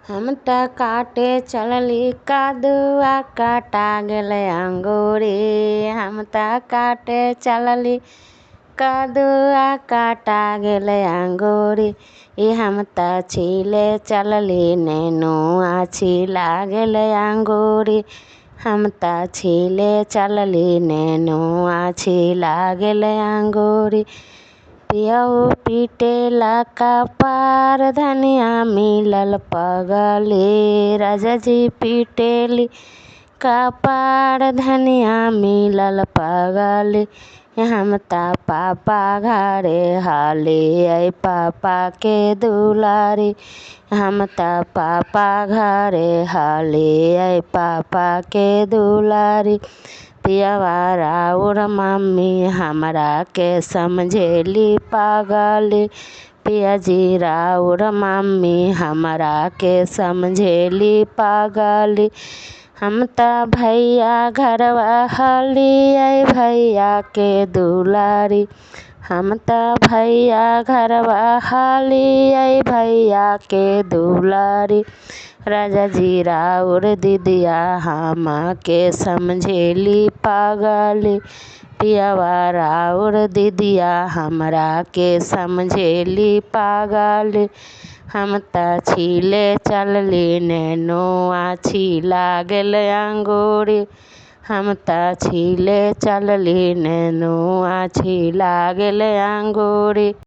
हम त काटे चलली कदुआ काटा गेलै अंगूरी। हम त काटे चलली कदुआ काटा गेलै अंगूरी। हम त छीले चलली नेनुआ छिला गेलै अंगूरी। हम त छीले चलली नेनुआ छिला गेलै अंगूरी। पियऊ पीटेला कपार धनिया मिलल पगली। राजा जी पीटेली कपार धनिया मिलल पगली। हम त पापा घरे हाली पापा के दुलारी। हम त पापा घरे हाली पापा के दुलारी। पियवा राउर मम्मी हमरा के समझेली पागली। पियाजी राउर मम्मी हमरा के समझेली पागली। हम त भैया घरवा हाली भैया के दुलारी। हम त भैया घरवा हाली भैया के दुलारी। राजा जी राउर दीदिया हमा के समझेली पागली। पियवा राउर दीदिया हमरा के समझेली पागली। हम त छीले चलली नेनुआ छिला गेलै अंगूरी। हम त छीले चलली नेनुआ छिला गेलै अंगूरी।